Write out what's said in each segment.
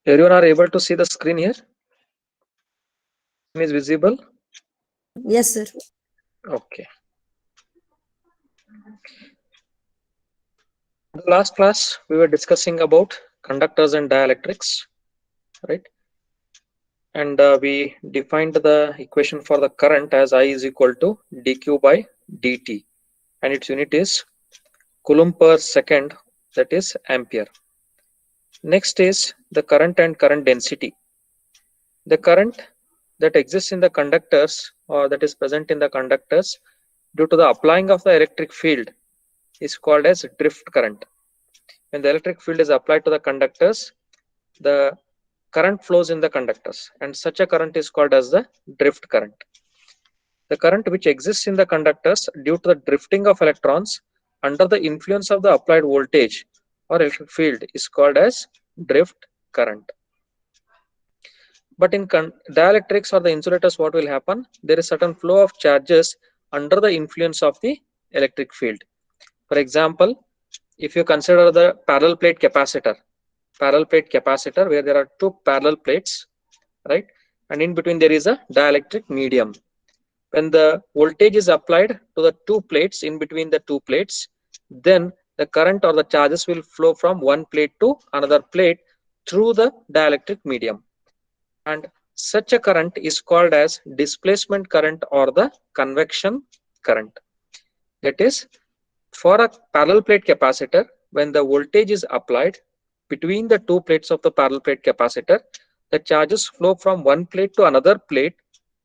Everyone are able to see the screen here? Screen is visible? Yes, sir. Okay. In the last class, we were discussing about conductors and dielectrics, right? And we defined the equation for the current as I is equal to dq by dt, and its unit is coulomb per second, that is ampere. Next is the current and current density. The current that exists in the conductors, or that is present in the conductors due to the applying of the electric field, is called as drift current. When the electric field is applied to the conductors, the current flows in the conductors, and such a current is called as the drift current. The current which exists in the conductors due to the drifting of electrons under the influence of the applied voltage or electric field is called as drift current. But in dielectrics or the insulators, what will happen? There is certain flow of charges under the influence of the electric field. For example, if you consider the parallel plate capacitor where there are two parallel plates, right? And in between there is a dielectric medium. When the voltage is applied to the two plates, in between the two plates, then the current or the charges will flow from one plate to another plate through the dielectric medium. And such a current is called as displacement current or the convection current. That is, for a parallel plate capacitor, when the voltage is applied between the two plates of the parallel plate capacitor, the charges flow from one plate to another plate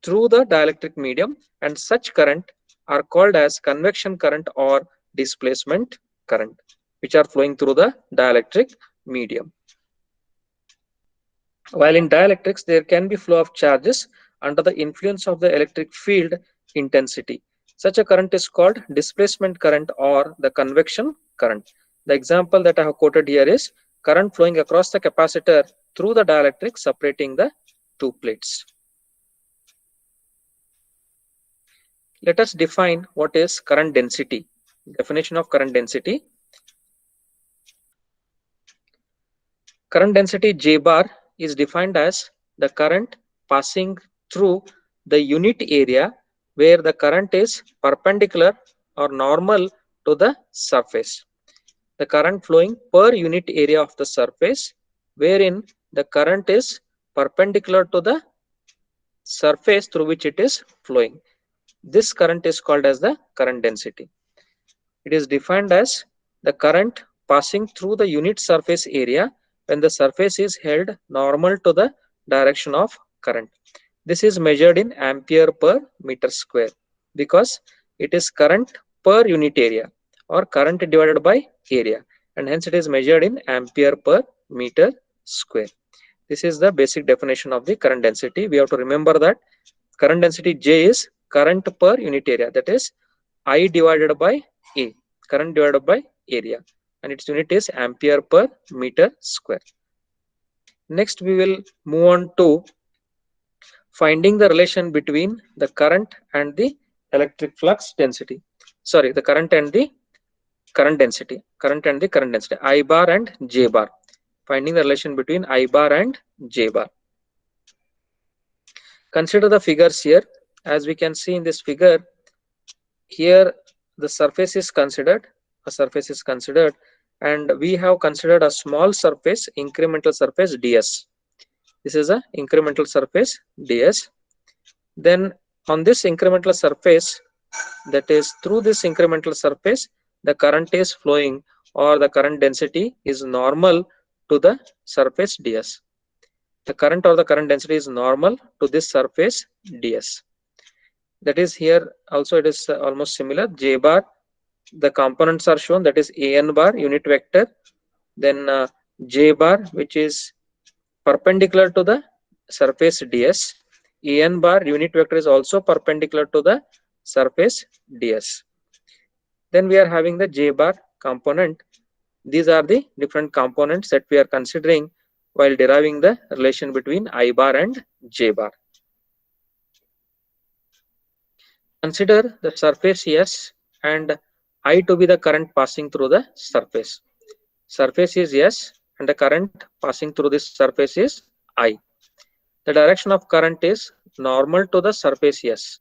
through the dielectric medium, and such current are called as convection current or displacement current, which are flowing through the dielectric medium. While in dielectrics, there can be flow of charges under the influence of the electric field intensity. Such a current is called displacement current or the convection current. The example that I have quoted here is current flowing across the capacitor through the dielectric separating the two plates. Let us define what is current density. Definition of current density. Current density J bar is defined as the current passing through the unit area where the current is perpendicular or normal to the surface. The current flowing per unit area of the surface wherein the current is perpendicular to the surface through which it is flowing. This current is called as the current density. It is defined as the current passing through the unit surface area when the surface is held normal to the direction of current. This is measured in ampere per meter square because it is current per unit area or current divided by area, and hence it is measured in ampere per meter square. This is the basic definition of the current density. We have to remember that current density J is current per unit area, that is I divided by A, current divided by area, and its unit is ampere per meter square. Next, we will move on to finding the relation between the current and the electric flux density. Sorry, the current and the current density. Current and the current density. I bar and J bar. Finding the relation between I bar and J bar. Consider the figures here. As we can see in this figure, here the surface is considered. A surface is considered, and we have considered a small surface, incremental surface ds. This is a incremental surface ds. Then on this incremental surface, that is through this incremental surface, the current is flowing or the current density is normal to the surface ds. The current or the current density is normal to this surface ds. That is here also it is almost similar. J bar, the components are shown, that is an bar unit vector, then J bar which is perpendicular to the surface ds. An bar unit vector is also perpendicular to the surface ds. Then we are having the J bar component. These are the different components that we are considering while deriving the relation between I bar and J bar. Consider the surface S and I to be the current passing through the surface. Surface is S and the current passing through this surface is I. The direction of current is normal to the surface S.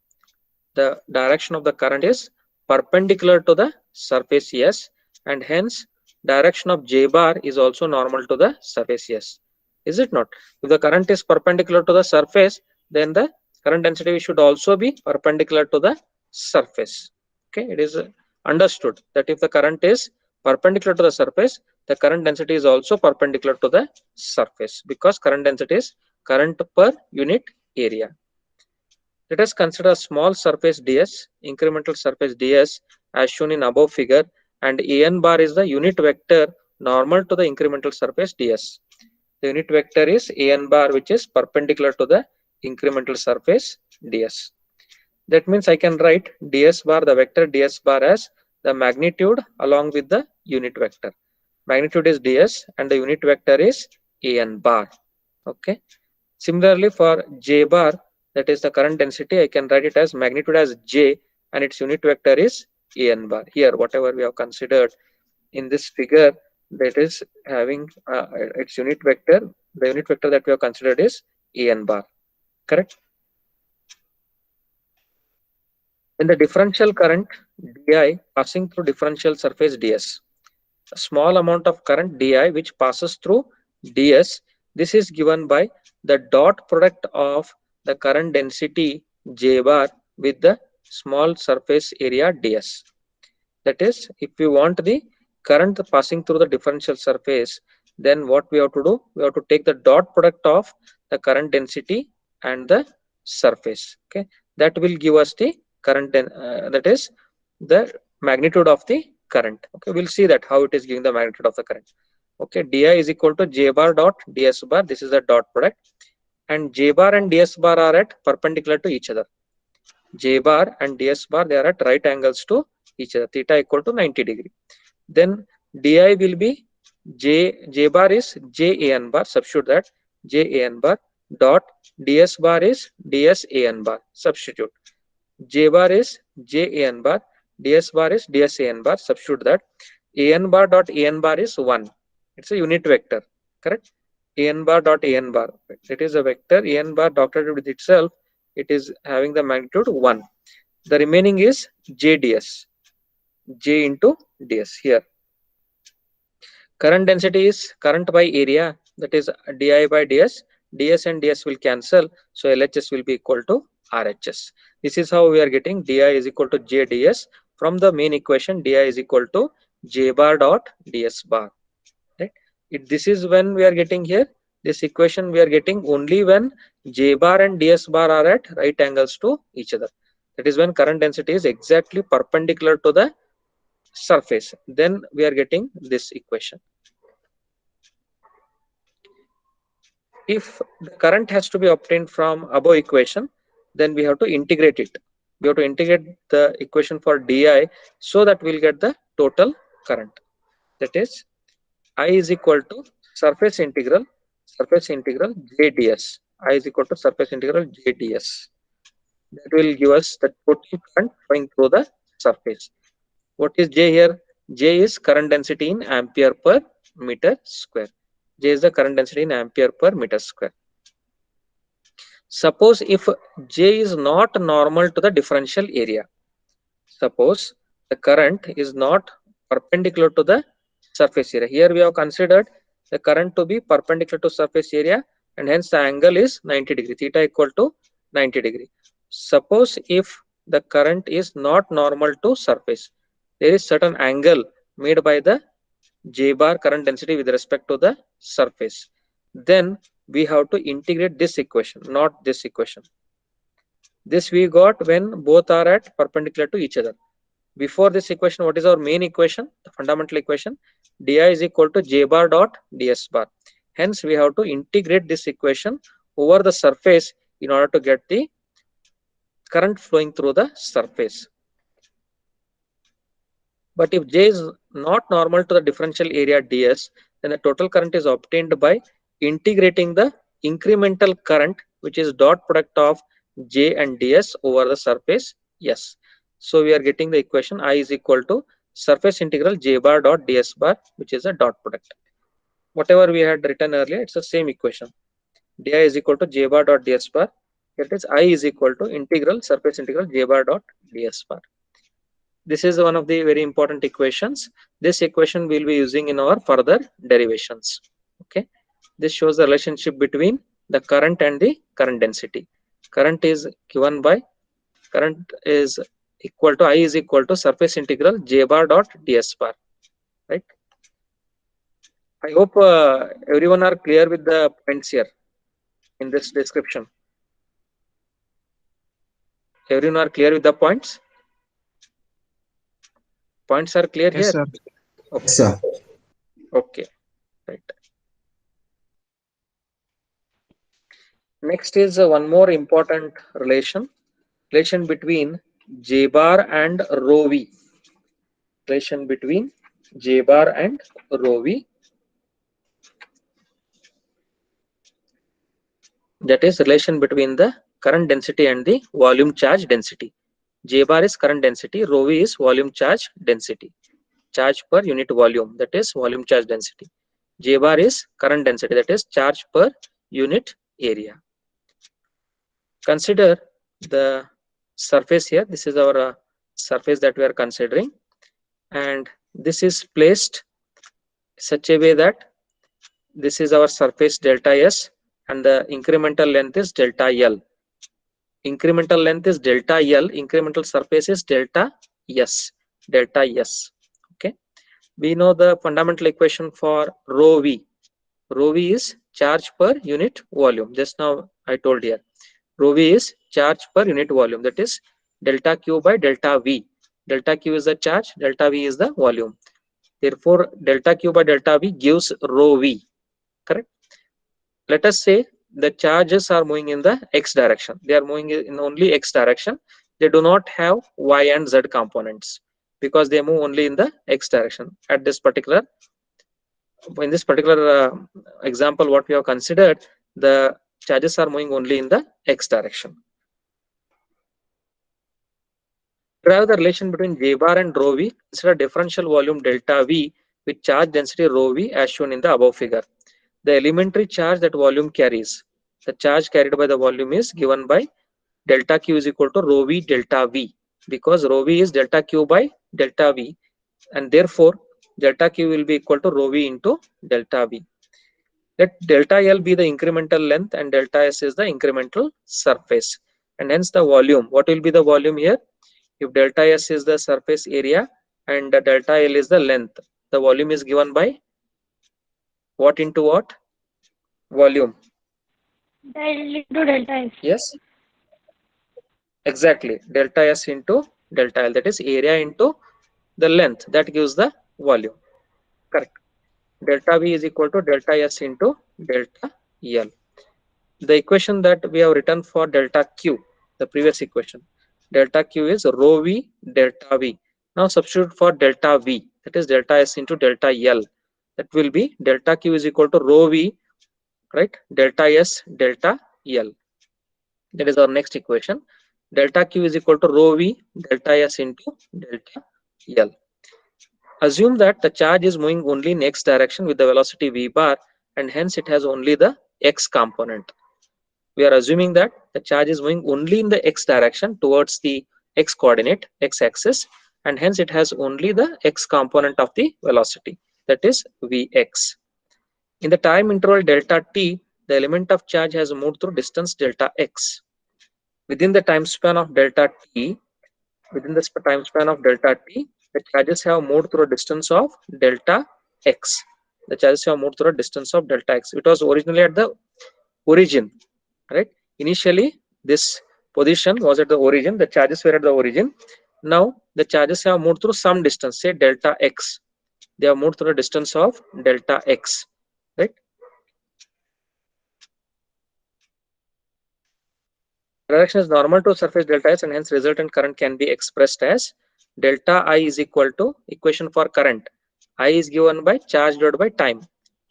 The direction of the current is perpendicular to the surface S, and hence direction of J bar is also normal to the surface S. Is it not? If the current is perpendicular to the surface, then the current density should also be perpendicular to the surface. Okay, it is understood that if the current is perpendicular to the surface, the current density is also perpendicular to the surface, because current density is current per unit area. Let us consider a small surface ds, incremental surface ds, as shown in above figure, and an bar is the unit vector normal to the incremental surface ds. The unit vector is an bar, which is perpendicular to the incremental surface ds. That means I can write ds bar, the vector ds bar, as the magnitude along with the unit vector. Magnitude is ds and the unit vector is an bar. Okay. Similarly, for J bar, that is the current density, I can write it as magnitude as J and its unit vector is an bar. Here, whatever we have considered in this figure, that is having its unit vector, the unit vector that we have considered is an bar. Correct? In the differential current di passing through differential surface ds, a small amount of current di which passes through ds, this is given by the dot product of the current density J bar with the small surface area ds. That is, if we want the current passing through the differential surface, then what we have to do, we have to take the dot product of the current density and the surface. Okay, that will give us the current, that is the magnitude of the current. Okay, we'll see that how it is giving the magnitude of the current. Okay, di is equal to J bar dot ds bar. This is the dot product, and J bar and ds bar are at perpendicular to each other. J bar and ds bar, they are at right angles to each other, theta equal to 90 degree. Then di will be J bar is J an bar, substitute that, J an bar, dot ds bar is ds an bar, substitute. J bar is J an bar, ds bar is ds an bar, substitute that. An bar dot an bar is 1. It's a unit vector, correct? An bar dot an bar, it is a vector. An bar dotted with itself, it is having the magnitude 1. The remaining is J ds, J into ds. Here, current density is current by area, that is di by ds. Ds and ds will cancel, so LHS will be equal to RHS. This is how we are getting di is equal to J ds from the main equation. Di is equal to J bar dot ds bar. Right? This is when we are getting here. This equation we are getting only when J bar and ds bar are at right angles to each other. That is when current density is exactly perpendicular to the surface. Then we are getting this equation. If the current has to be obtained from above equation, then we have to integrate it. We have to integrate the equation for di so that we'll get the total current. That is, I is equal to surface integral j ds. I is equal to surface integral j ds. That will give us the total current flowing through the surface. What is J here? J is current density in ampere per meter square. J is the current density in ampere per meter square. Suppose if J is not normal to the differential area. Suppose the current is not perpendicular to the surface area. Here we have considered the current to be perpendicular to surface area, and hence the angle is 90 degree, theta equal to 90 degree. Suppose if the current is not normal to surface, there is certain angle made by the J bar current density with respect to the surface. Then we have to integrate this equation, not this equation. This we got when both are at perpendicular to each other. Before this equation, what is our main equation? The fundamental equation, di is equal to J bar dot ds bar. Hence, we have to integrate this equation over the surface in order to get the current flowing through the surface. But if J is not normal to the differential area ds, then the total current is obtained by integrating the incremental current, which is dot product of J and ds over the surface S. So we are getting the equation I is equal to surface integral J bar dot ds bar, which is a dot product. whatever we had written earlier, it's the same equation. Di is equal to j bar dot ds bar. It is I is equal to integral surface integral j bar dot ds bar. This is one of the very important equations. This equation we'll be using in our further derivations. Okay, this shows the relationship between the current and the current density. Current is given by, current is equal to I is equal to surface integral j bar dot ds bar, right? I hope everyone are clear with the points here in this description. Everyone are clear with the points? Points are clear Yes, here? sir. Okay. Yes, sir. Okay, right. Next is one more important relation between J bar and rho v. Relation between J bar and rho v. That is relation between the current density and the volume charge density. J bar is current density, rho v is volume charge density. Charge per unit volume, that is volume charge density. J bar is current density, that is charge per unit area. Consider the surface here. This is our surface that we are considering, and this is placed such a way that this is our surface delta S and the incremental length is delta L. Incremental length is delta L, incremental surface is delta S. Delta S. Okay. We know the fundamental equation for rho v. Rho v is charge per unit volume. Just now I told here. Rho v is charge per unit volume, that is delta Q by delta V. Delta Q is the charge, delta V is the volume. Therefore, delta Q by delta V gives rho v. Correct? Let us say the charges are moving in the x direction. They are moving in only x direction. They do not have y and z components because they move only in the x direction. At this particular, in this particular example, what we have considered, the charges are moving only in the x direction. Derive the relation between J bar and rho v, consider differential volume delta V with charge density rho v as shown in the above figure. The elementary charge that volume carries, the charge carried by the volume is given by delta Q is equal to rho v delta V, because rho v is delta Q by delta V, and therefore delta Q will be equal to rho v into delta V. Let delta L be the incremental length and delta S is the incremental surface, and hence the volume. What will be the volume here? If delta S is the surface area and the delta L is the length, the volume is given by what into what? Volume. Del into delta S. Yes, exactly. Delta S into delta L, that is area into the length, that gives the volume. Correct. Delta V is equal to delta S into delta L. The equation that we have written for delta Q, the previous equation, delta Q is rho V delta V. Now substitute for delta V, that is delta S into delta L. That will be delta Q is equal to rho V, right? Delta S delta L. That is our next equation. Delta Q is equal to rho V delta S into delta L. Assume that the charge is moving only in x direction with the velocity v bar, and hence it has only the x component. We are assuming that the charge is moving only in the x direction towards the x coordinate, x axis, and hence it has only the x component of the velocity, that is vx. In the time interval delta t, the element of charge has moved through distance delta x. Within the time span of delta t, the charges have moved through a distance of delta x. The charges have moved through a distance of delta x. It was originally at the origin, right? Initially, this position was at the origin. The charges were at the origin. Now, the charges have moved through some distance, say delta x. They have moved through a distance of delta x, right? Direction is normal to surface delta S, and hence resultant current can be expressed as delta I is equal to, equation for current, I is given by charge divided by time,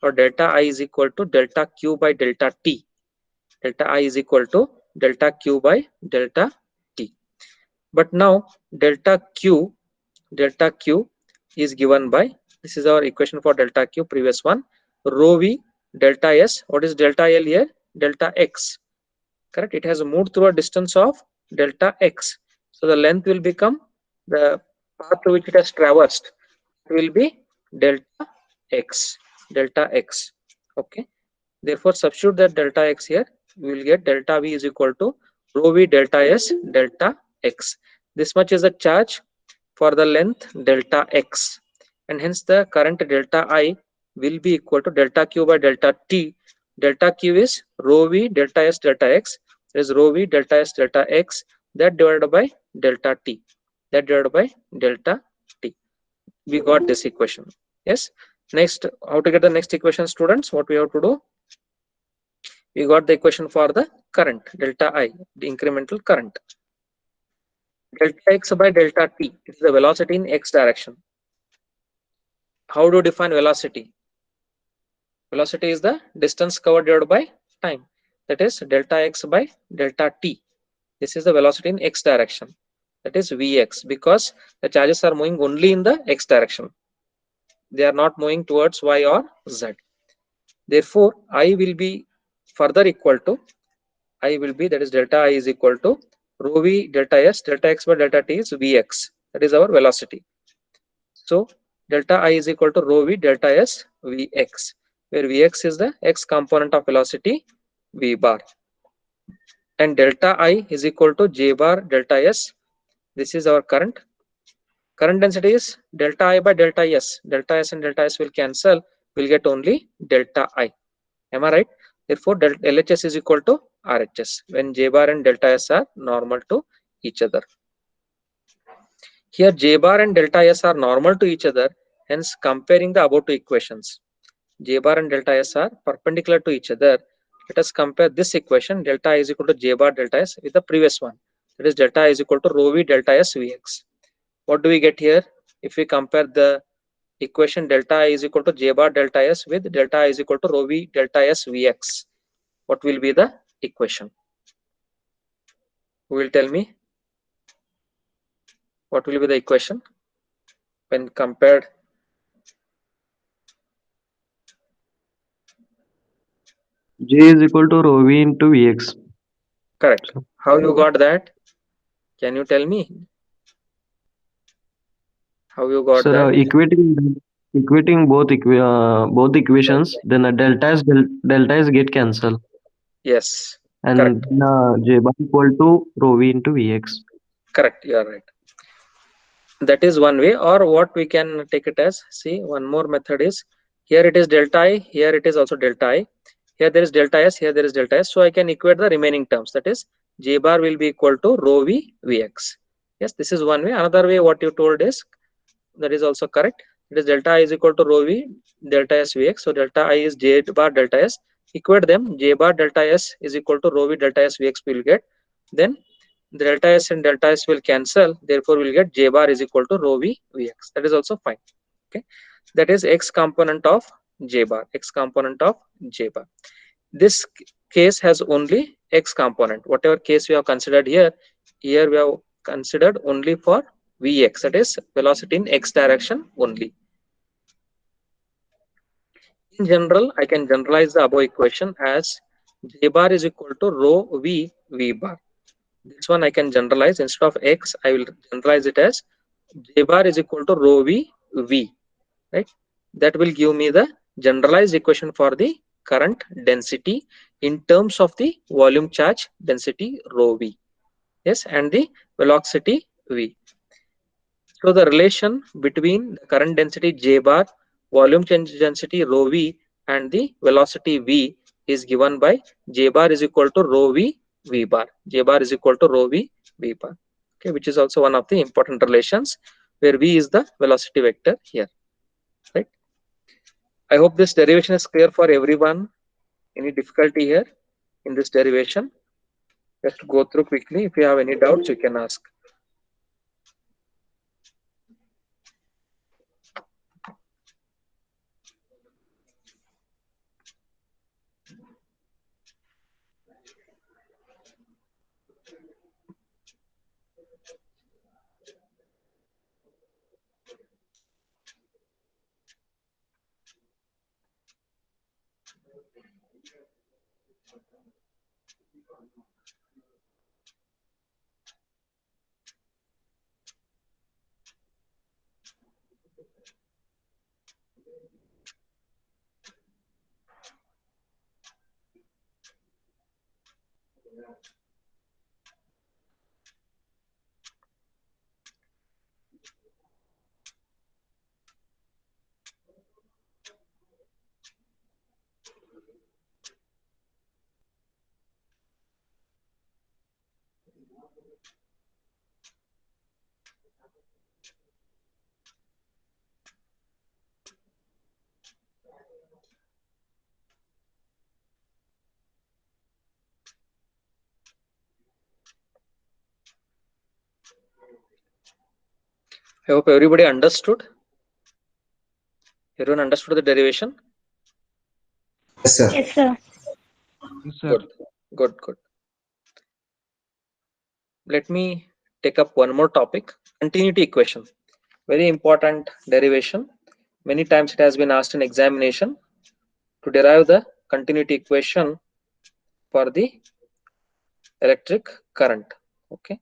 or delta I is equal to delta Q by delta T. Delta I is equal to delta Q by delta T. But now delta Q is given by, this is our equation for delta Q, previous one, rho v delta s. What is delta L here? Delta x. Correct. It has moved through a distance of delta x. So the length will become the path through which it has traversed. It will be delta x. Delta x. Okay. Therefore, substitute that delta x here. We will get delta v is equal to rho v delta s delta x. This much is the charge for the length delta x, and hence the current delta I will be equal to delta q by delta t. Delta q is rho v delta s delta x. There is rho v delta s delta x, that divided by delta t. That divided by delta t. We got this equation. Yes. Next, how to get the next equation, students? What we have to do? We got the equation for the current delta I, the incremental current. Delta x by delta t is the velocity in x direction. How do you define velocity? Velocity is the distance covered divided by time. That is delta x by delta t. This is the velocity in x direction. That is Vx, because the charges are moving only in the x direction. They are not moving towards y or z. Therefore, I will be further equal to, I will be, that is delta I is equal to rho v delta s delta x by delta t is Vx. That is our velocity. So delta I is equal to rho v delta s Vx, where Vx is the x component of velocity v bar, and delta I is equal to j bar delta s. This is our current. Current density is delta I by delta s. Delta s and delta s will cancel. We'll get only delta I. Am I right? Therefore, LHS is equal to RHS when J bar and delta S are normal to each other. Here, J bar and delta S are normal to each other. Hence, comparing the above two equations, J bar and delta S are perpendicular to each other. Let us compare this equation, delta I is equal to J bar delta S, with the previous one. That is delta I is equal to rho v delta S Vx. What do we get here? If we compare the equation delta I is equal to J bar delta S with delta I is equal to rho v delta S Vx, what will be the equation? Who will tell me what will be the equation when compared? J is equal to rho v into Vx. Correct. How you got that? Can you tell me how you got Sir, that? equating both equations, then a delta s get cancel, Yes, correct. and J bar equal to rho v into Vx. Correct, you are right. That is one way, or what we can take it as, see, one more method is, here it is delta I, here it is also delta I, here there is delta S, here there is delta S. So I can equate the remaining terms. That is J bar will be equal to rho v Vx. Yes, this is one way. Another way what you told is, that is also correct. It is delta I is equal to rho v delta S Vx. So delta I is J bar delta S. Equate them. J bar delta S is equal to rho v delta S Vx we will get. Then delta S and delta S will cancel. Therefore, we'll get J bar is equal to rho v Vx. That is also fine. Okay. That is x component of J bar. X component of J bar. This case has only x component. Whatever case we have considered here, here we have considered only for Vx, that is velocity in x direction only. In general, I can generalize the above equation as J bar is equal to rho v V bar. This one I can generalize. Instead of x, I will generalize it as J bar is equal to rho v V, right? That will give me the generalized equation for the current density in terms of the volume charge density rho v. Yes, and the velocity v. So the relation between the current density J bar, volume change density rho v, and the velocity v is given by J bar is equal to rho v V bar. J bar is equal to rho v V bar. Okay, which is also one of the important relations, where v is the velocity vector here. Right. I hope this derivation is clear for everyone. Any difficulty here in this derivation? Just go through quickly. If you have any doubts, you can ask. I hope everybody understood. Everyone understood the derivation? Yes, sir. Yes, sir. Yes, sir. Good, good, good. Let me take up one more topic, continuity equation. Very important derivation. Many times it has been asked in examination to derive the continuity equation for the electric current. Okay,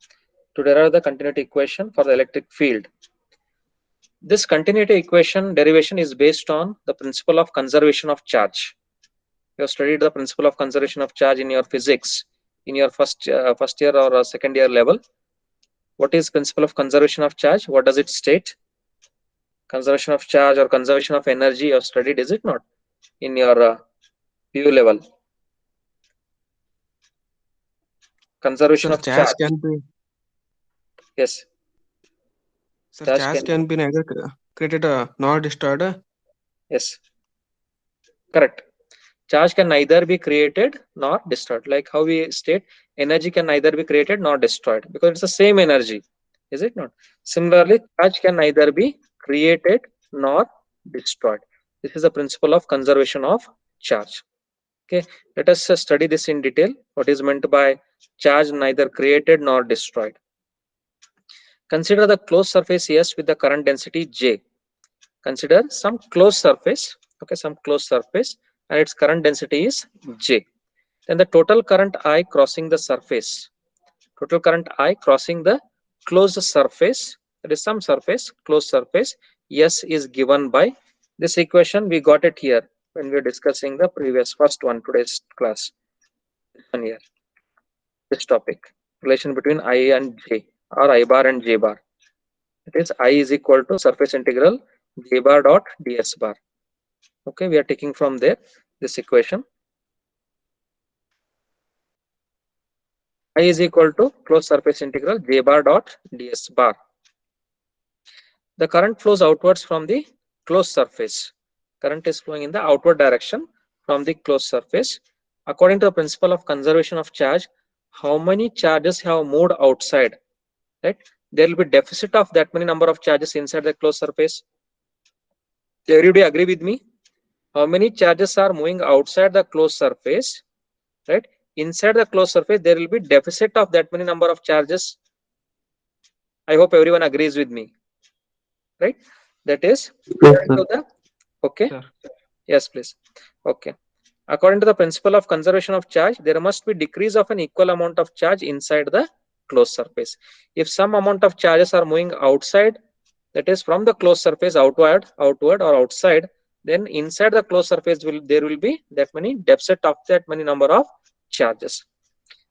to derive the continuity equation for the electric field. This continuity equation derivation is based on the principle of conservation of charge. You have studied the principle of conservation of charge in your physics in your first year or second year level. What is principle of conservation of charge? What does it state? Conservation of charge or conservation of energy you have studied, is it not, in your PU level? Conservation Sir, of charge. can be Yes. sir, Charge charge can can be neither created nor destroyed. Yes, correct. Charge can neither be created nor destroyed. Like how we state, energy can neither be created nor destroyed because it's the same energy, is it not? Similarly, charge can neither be created nor destroyed. This is the principle of conservation of charge. Okay, let us study this in detail. What is meant by charge neither created nor destroyed? Consider the closed surface S with the current density J. Consider some closed surface, okay, some closed surface, and its current density is J. Then the total current I crossing the surface, total current I crossing the closed surface, that is some surface, closed surface, S is given by this equation. We got it here when we were discussing the previous first one, today's class. This one here, this topic, relation between I and J, or I bar and J bar. It is I is equal to surface integral J bar dot ds bar. Okay, we are taking from there this equation. I is equal to closed surface integral J bar dot ds bar. The current flows outwards from the closed surface. Current is flowing in the outward direction from the closed surface. According to the principle of conservation of charge, how many charges have moved outside? Right? There will be deficit of that many number of charges inside the closed surface. Everybody agree with me? How many charges are moving outside the closed surface? Right? Inside the closed surface, there will be deficit of that many number of charges. I hope everyone agrees with me. Right? That is according to the, okay. Sir. Yes, please. Okay. According to the principle of conservation of charge, there must be decrease of an equal amount of charge inside the closed surface. If some amount of charges are moving outside, that is from the closed surface outward or outside, then inside the closed surface there will be that many deficit of that many number of charges.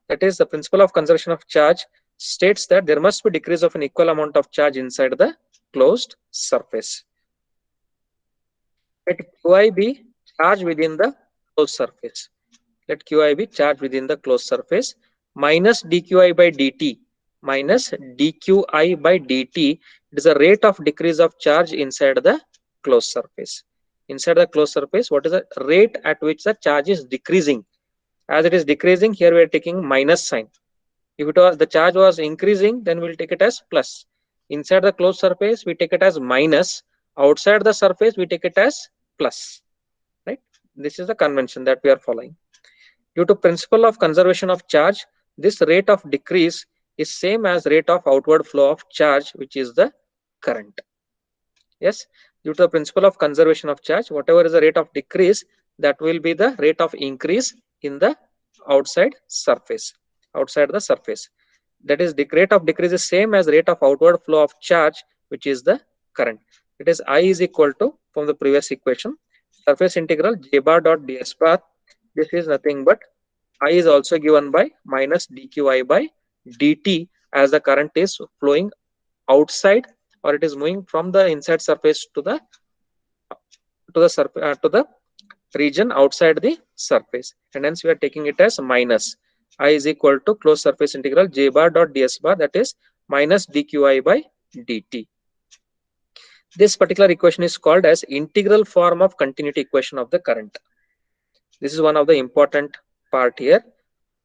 That is the principle of conservation of charge states that there must be decrease of an equal amount of charge inside the closed surface. Let Qi be charge within the closed surface. Let Qi be charge within the closed surface minus dQi by dt minus dQi by dt. It is a rate of decrease of charge inside the closed surface. Inside the closed surface, what is the rate at which the charge is decreasing? As it is decreasing, here we are taking minus sign. If it was the charge was increasing, then we'll take it as plus. Inside the closed surface, we take it as minus. Outside the surface, we take it as plus. Right? This is the convention that we are following. Due to principle of conservation of charge, this rate of decrease is same as rate of outward flow of charge, which is the current. Yes, due to the principle of conservation of charge, whatever is the rate of decrease, that will be the rate of increase in the outside surface. Outside the surface, that is the rate of decrease is same as rate of outward flow of charge, which is the current. It is I is equal to, from the previous equation, surface integral J bar dot ds bar. This is nothing but I is also given by minus dQi by dt, as the current is flowing outside, or it is moving from the inside surface to the region outside the surface, and hence we are taking it as minus. I is equal to closed surface integral j bar dot ds bar, that is minus dqi by dt. This particular equation is called as integral form of continuity equation of the current. This is one of the important part here.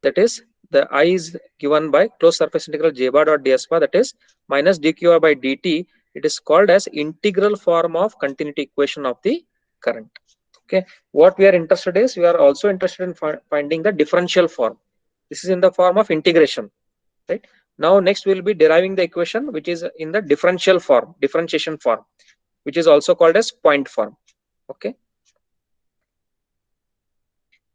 That is, the I is given by closed surface integral j bar dot ds bar, that is minus dqi by dt. It is called as integral form of continuity equation of the current. Okay, what we are interested is, we are also interested in finding the differential form. This is in the form of integration, right? Now next we will be deriving the equation which is in the differential form, differentiation form, which is also called as point form. Okay,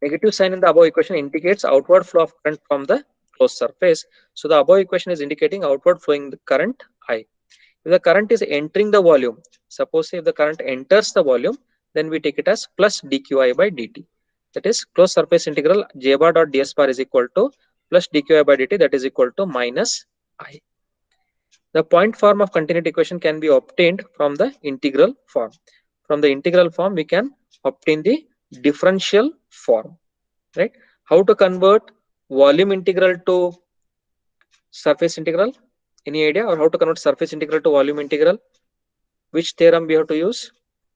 negative sign in the above equation indicates outward flow of current from the closed surface. So the above equation is indicating outward flowing the current I. If the current is entering the volume, suppose if the current enters the volume, then we take it as plus dqi by dt. That is closed surface integral j bar dot ds bar is equal to plus dqi by dt, that is equal to minus I. The point form of continuity equation can be obtained from the integral form. From the integral form, we can obtain the differential form, right? How to convert volume integral to surface integral? Any idea? Or how to convert surface integral to volume integral? Which theorem we have to use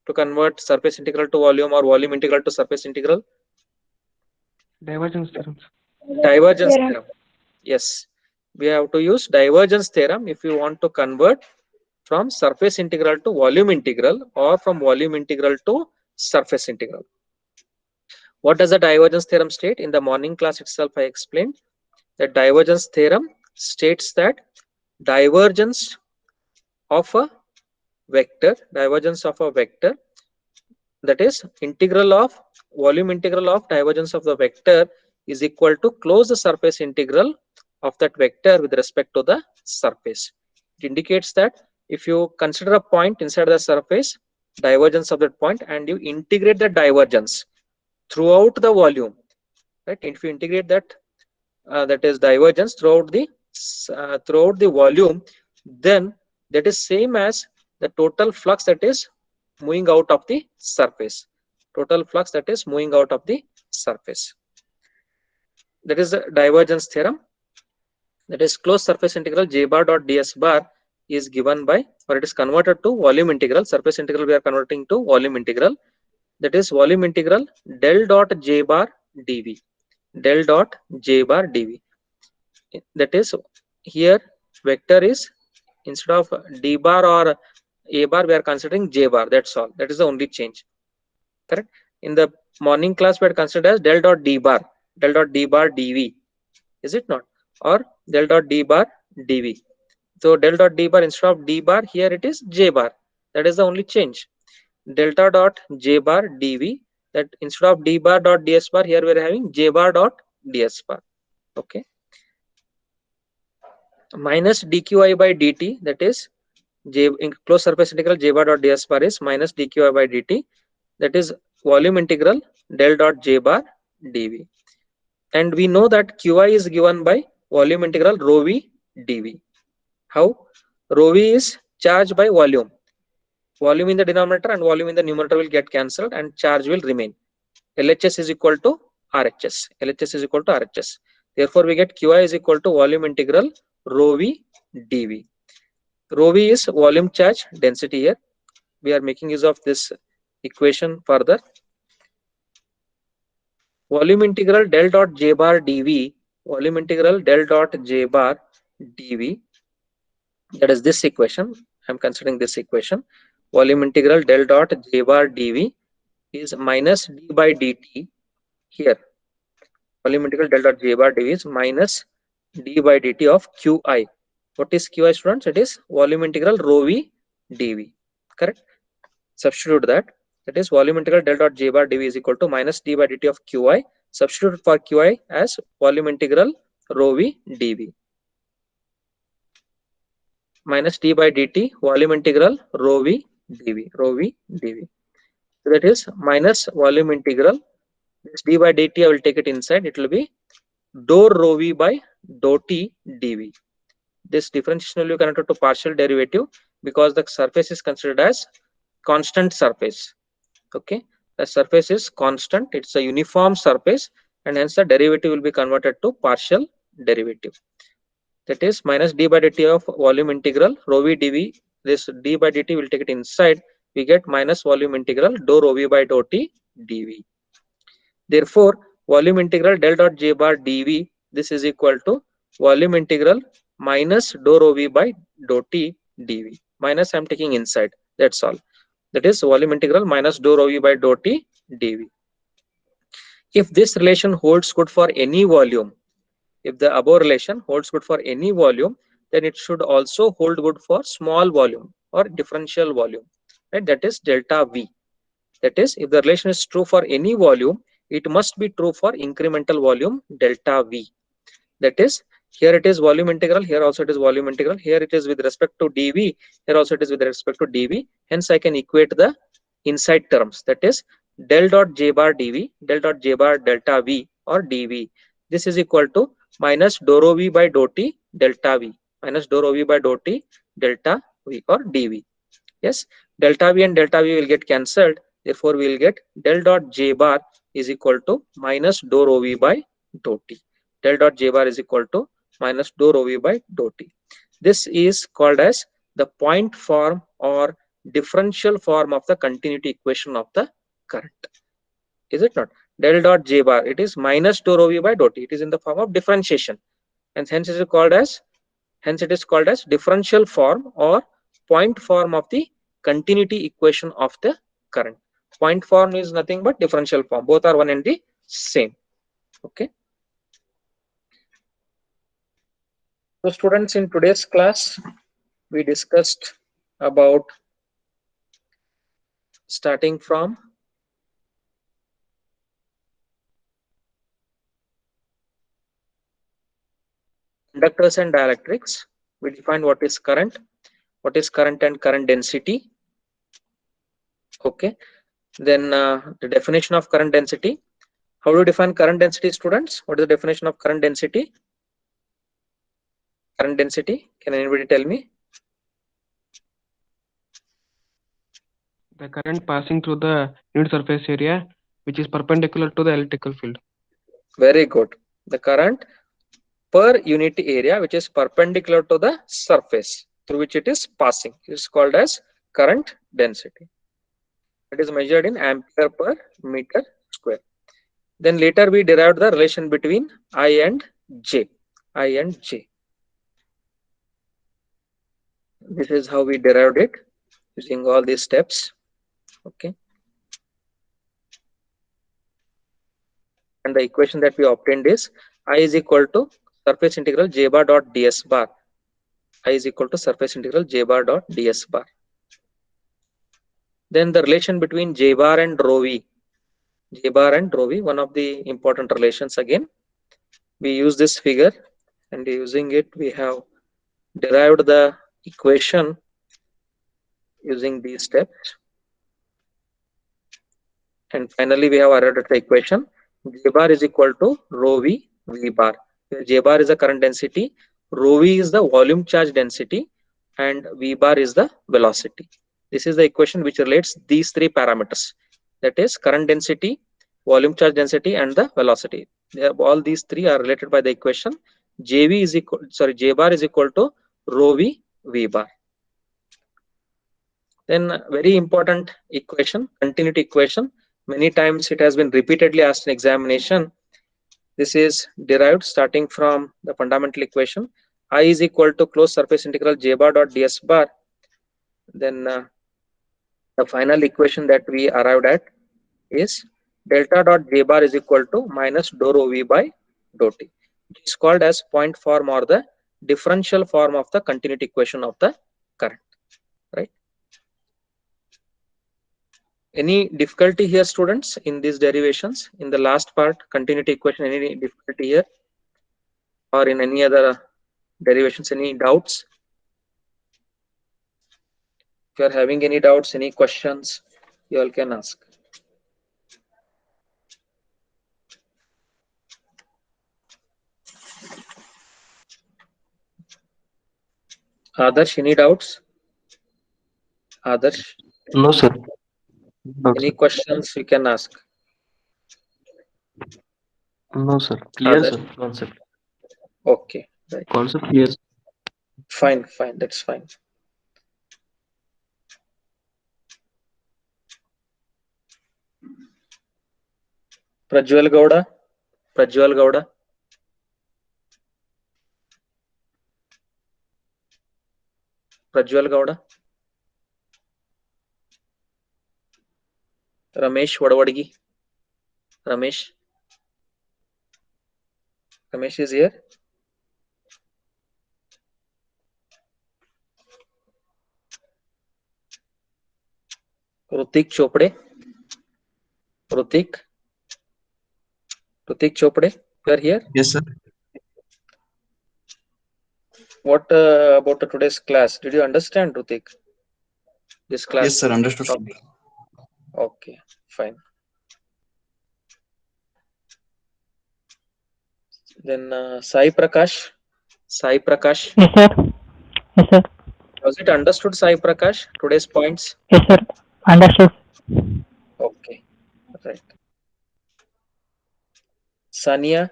to convert surface integral to volume or volume integral to surface integral? Divergence theorem. Divergence theorem. Yes, we have to use divergence theorem if you want to convert from surface integral to volume integral or from volume integral to surface integral. What does the divergence theorem state? In the morning class itself, I explained that divergence theorem states that divergence of a vector, that is integral of volume integral of divergence of the vector is equal to close the surface integral of that vector with respect to the surface. It indicates that if you consider a point inside the surface, divergence of that point, and you integrate the divergence throughout the volume, right? If you integrate that, that is divergence throughout the volume, then that is same as the total flux that is moving out of the surface. Total flux that is moving out of the surface. That is the divergence theorem. That is closed surface integral j bar dot ds bar is given by, or it is converted to volume integral. Surface integral we are converting to volume integral. That is volume integral del dot j bar dv. Del dot j bar dv. That is, here vector is, instead of d bar or a bar, we are considering j bar. That's all. That is the only change. Correct. In the morning class, we had considered as del dot d bar dv. Is it not? Or del dot d bar dv. So del dot d bar, instead of d bar, here it is j bar. That is the only change. Delta dot j bar dv, that instead of d bar dot ds bar, here we are having j bar dot ds bar. Okay. Minus dqi by dt, that is j in closed surface integral j bar dot ds bar is minus dqi by dt, that is volume integral del dot j bar dv. And we know that qi is given by volume integral rho v dv. How? Rho v is charge by volume. Volume in the denominator and volume in the numerator will get cancelled and charge will remain. LHS is equal to RHS. LHS is equal to RHS. Therefore, we get qi is equal to volume integral rho v dv. Rho v is volume charge density here. We are making use of this equation further. Volume integral del dot j bar dv. Volume integral del dot j bar dv. That is this equation. I am considering this equation. Volume integral del dot j bar dv is minus d by dt. Here, volume integral del dot j bar dv is minus d by dt of qi. What is qi, students? It is volume integral rho v dv. Correct. Substitute that. That is volume integral del dot j bar dv is equal to minus d by dt of qi. Substitute for qi as volume integral rho v dv. Minus d by dt volume integral rho v dv. Rho v dv. So that is minus volume integral. This d by dt I will take it inside. It will be dou rho v by dou t dv. This differentiation will be connected to partial derivative because the surface is considered as constant surface. Okay, the surface is constant. It's a uniform surface. and hence the derivative will be converted to partial derivative. That is minus d by dt of volume integral rho v dv. This d by dt will take it inside. We get minus volume integral dou rho v by dou t dv. Therefore, volume integral del dot j bar dv, this is equal to volume integral minus dou rho v by dou t dv. Minus I am taking inside. That's all. That is volume integral minus dou rho v by dou t dv. If this relation holds good for any volume, if the above relation holds good for any volume, then it should also hold good for small volume or differential volume, right? That is delta v. That is, if the relation is true for any volume, it must be true for incremental volume delta v. That is, here it is volume integral, here also it is volume integral, here it is with respect to dv, here also it is with respect to dv. Hence, I can equate the inside terms. That is, del dot j bar dv, del dot j bar delta v or dv. This is equal to minus dou rho v by dou t delta v, minus dou rho v by dou t delta v or dv. Yes, delta v and delta v will get cancelled. Therefore, we will get del dot j bar is equal to minus dou rho v by dou t. Del dot j bar is equal to minus dou rho v by dou t. This is called as the point form or differential form of the continuity equation of the current. Is it not? Del dot j bar, it is minus dou rho v by dou t. It is in the form of differentiation, and hence it is called as differential form or point form of the continuity equation of the current. Point form is nothing but differential form. Both are one and the same. Okay. So students, in today's class, we discussed about starting from conductors and dielectrics. We defined what is current and current density. Okay. Then the definition of current density. How do you define current density, students? What is the definition of current density? Current density, can anybody tell me? The current passing through the unit surface area which is perpendicular to the electrical field. Very good. The current per unit area which is perpendicular to the surface through which it is passing is called as current density. It is measured in ampere per meter square. Then later we derived the relation between I and J. This is how we derived it using all these steps. Okay. And the equation that we obtained is I is equal to surface integral j bar dot ds bar. I is equal to surface integral j bar dot ds bar. Then the relation between j bar and rho v. J bar and rho v, one of the important relations again. We use this figure, and using it we have derived the equation using these steps. And finally we have arrived at the equation j bar is equal to rho v v bar. Where j bar is the current density, rho v is the volume charge density, and v bar is the velocity. This is the equation which relates these three parameters, that is current density, volume charge density, and the velocity. All these three are related by the equation j bar is equal to rho v v bar. Then very important equation, continuity equation. Many times it has been repeatedly asked in examination. This is derived starting from the fundamental equation. I is equal to closed surface integral j bar dot ds bar. Then the final equation that we arrived at is delta dot j bar is equal to minus dou rho v by dou t. It is called as point form or the differential form of the continuity equation of the current. Right? Any difficulty here, students, in these derivations? In the last part, continuity equation, any difficulty here? Or in any other derivations, any doubts? If you are having any doubts, any questions, you all can ask. Adarsh, any doubts? Adarsh? No, sir. No, Any sir. questions you can ask? No, sir. Clear, Others? sir. Concept. Okay, right. Concept clear. Fine, that's fine. Prajwal Gowda. Prajwal Gowda. Prajwal Gowda. Ramesh Vadavadgi. Ramesh. Ramesh is here. Rutik Chopde. Rutik Chopde. You are here. Yes, sir. What about today's class? Did you understand, Rutik? This class. Yes, sir. Understood, sir. topic? Okay, fine. Then Sai Prakash. Sai Prakash. Yes, sir. Yes, sir. Was it understood, Sai Prakash? Today's points? Yes, sir. Understood. Okay, right. Sania.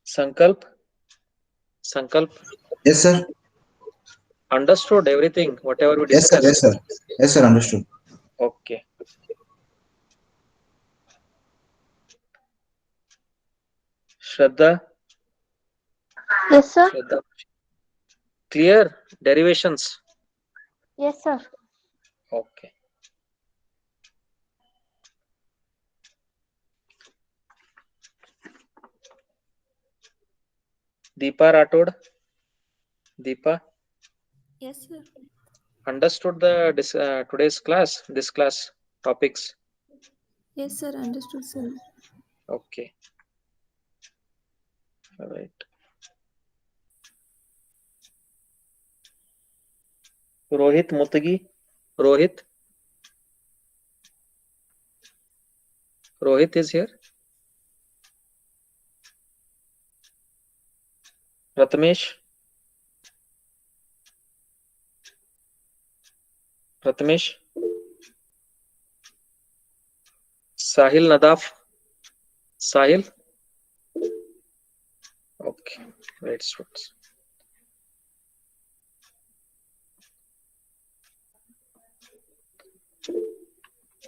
Sankalp. Yes, sir. Understood everything, whatever we Yes, sir. discussed. Yes, sir. Yes, sir. Understood. Okay. Shraddha. Yes, sir. Shraddha. Clear derivations. Yes, sir. Okay. Deepa Rathod. Deepa. Yes, sir. Understood the today's class, this class topics. Yes, sir. Understood, sir. Okay. All right. Rohit Mutagi. Rohit is here. Prathamesh. Sahil Nadaf. Sahil. Okay. Right, students.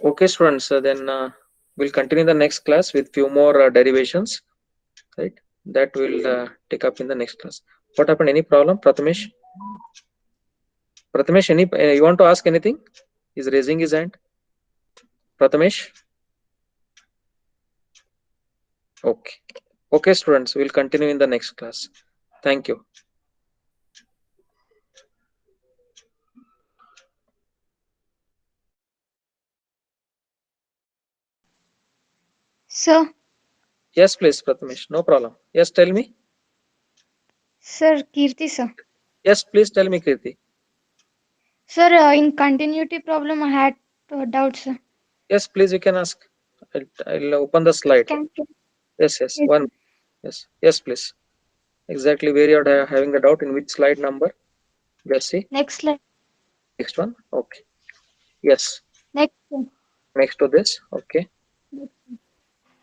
Okay, students. Then we'll continue the next class with few more derivations. Right. That will take up in the next class. What happened? Any problem, Prathamesh? Prathamesh, you want to ask anything? He's raising his hand. Prathamesh? Okay. Okay, students, we'll continue in the next class. Thank you. Sir. Yes, please, Prathamesh. No problem. Yes, tell me. Sir, Kirti, sir. Yes, please tell me, Kirti. Sir, in continuity problem, I had doubts, sir. Yes, please, you can ask. I'll open the slide. Yes, Yes, one. Yes, please. Exactly where you're having the doubt, in which slide number? Let's see. Next slide. Next one. Okay. Yes. Next, sir. Next to this. Okay.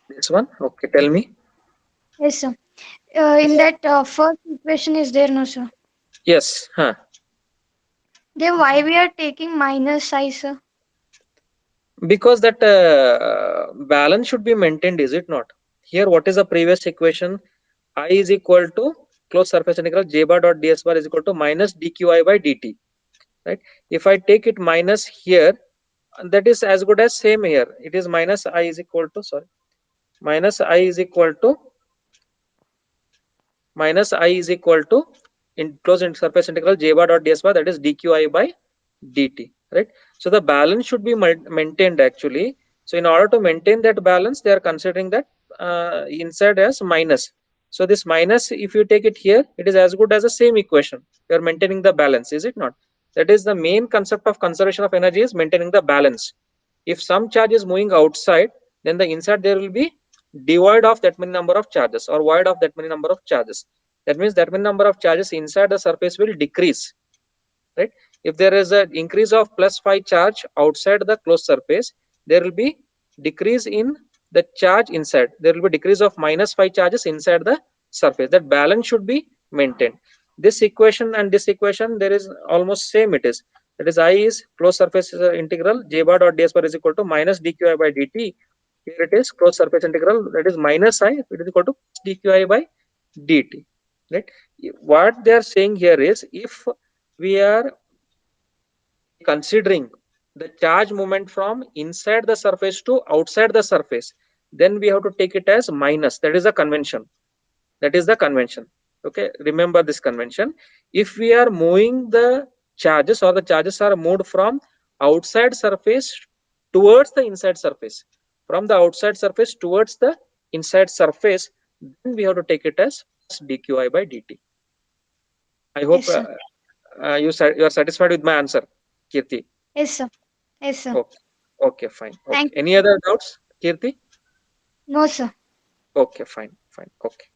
This one. Okay. Tell me. Yes, sir. In that first equation is there, no, sir? Yes. Then why we are taking minus I, sir? Because that balance should be maintained, is it not? Here, what is the previous equation? I is equal to closed surface integral j bar dot ds bar is equal to minus dqi by dt. Right? If I take it minus here, that is as good as same here. It is minus I is equal to in closed surface integral j bar dot ds bar, that is dqi by dt, right? So the balance should be maintained actually. So in order to maintain that balance, they are considering that inside as minus. So this minus, if you take it here, it is as good as the same equation. You are maintaining the balance, is it not? That is the main concept of conservation of energy, is maintaining the balance. If some charge is moving outside, then the inside there will be devoid of that many number of charges, or void of that many number of charges. That means that many number of charges inside the surface will decrease, right? If there is an increase of +5 charge outside the closed surface, there will be decrease in the charge inside. There will be decrease of -5 charges inside the surface. That balance should be maintained. This equation and this equation, there is almost same it is. That is, I is closed surface integral j bar dot ds bar is equal to minus dqi by dt. Here it is closed surface integral, that is minus I, it is equal to dqi by dt. Right? What they are saying here is, if we are considering the charge movement from inside the surface to outside the surface, then we have to take it as minus. That is the convention. That is the convention. Okay, remember this convention. If we are moving the charges, or the charges are moved from outside surface towards the inside surface, from the outside surface towards the inside surface, then we have to take it as dqi by dt. I hope Yes, sir. you are satisfied with my answer, Kirti. Yes, sir. Yes, sir. Okay, okay, fine. Okay. Thank Any other doubts, Kirti? No, sir. Okay, fine, fine. Okay.